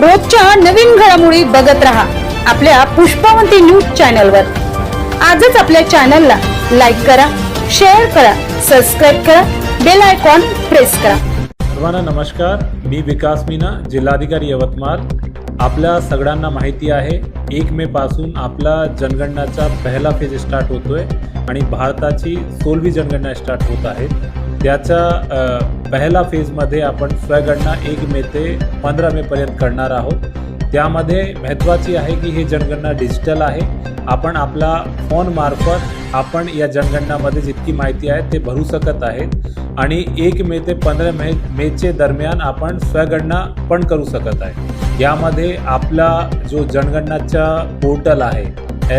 रोजच्या नवीन घडामोडी बघत रहा आपल्या पुष्पावंती न्यूज चॅनलवर। आजच आपल्या चॅनलला लाईक करा, शेअर करा, सबस्क्राइब करा, बेल आयकॉन प्रेस करा। सर्वांना नमस्कार, मी विकास मीना, जिल्हाधिकारी यवतमाळ। आपल्या सगळ्यांना माहिती आहे 1 मे पासून आपला जनगणनाचा पहिला फेज स्टार्ट होतोय आणि भारताची 16वी जनगणना स्टार्ट होत आहे। त्याच्या पहिला फेजमध्ये आपण स्वगणना 1 मे ते 15 मे पर्यंत करणार आहोत। त्यामध्ये महत्त्वाची आहे की हे जनगणना डिजिटल आहे। आपण आपला फोन मार्फत आपण या जनगणनामध्ये जितकी माहिती आहे ते भरू शकत आहेत आणि 1 मे ते 15 मेचे दरम्यान आपण स्वगणना पण करू शकत आहे। यामध्ये आपला जो जनगणनाचा पोर्टल आहे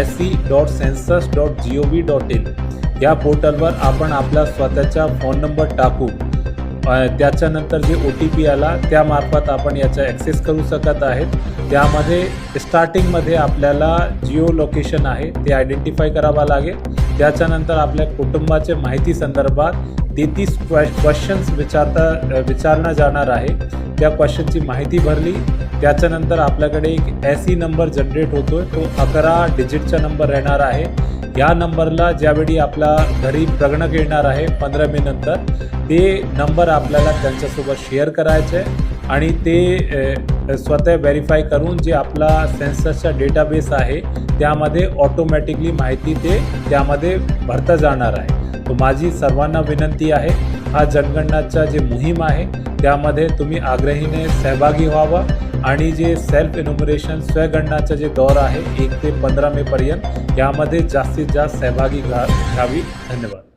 se.census.gov.in या पोर्टलवर आपण आपला स्वतःचा फोन नंबर टाकून त्याच्यानंतर जे OTP आला त्यामार्फत आपण याचा ॲक्सेस करू शकत आहेत। त्यामध्ये स्टार्टिंगमध्ये आपल्याला जिओ लोकेशन आहे ते आयडेंटिफाय करावा लागेल। त्याच्यानंतर आपल्या कुटुंबाच्या माहिती संदर्भात 33 क्वेश्चन्स विचारण्यात जाणार आहे। त्या क्वेश्चनची माहिती भरली त्याच्यानंतर आपल्याकडे एक SE नंबर जनरेट होतोय, तो 11 डिजिटचा नंबर राहणार आहे। या नंबरला ज्यावेळी आपला घरी प्रगणक येणार आहे 15 मे नंतर ते नंबर आपल्याला त्यांच्यासोबत शेअर करायचे आहे आणि ते स्वतः व्हेरीफाय करून जे आपला सेन्ससचा डेटाबेस आहे त्यामध्ये ऑटोमॅटिकली माहिती ते त्यामध्ये भरता जाणार आहे। तो माझी सर्वांना विनंती आहे, हा जनगणनाचा जे मोहीम आहे त्यामध्ये तुम्ही आग्रहीने सहभागी व्हावं आणि जे सेल्फ एन्युमरेशन स्वगणनाचा जे दौर आहे 1 ते 15 मे पर्यंत यामध्ये जास्तीत जास्त सहभागी घ्यावी। धन्यवाद।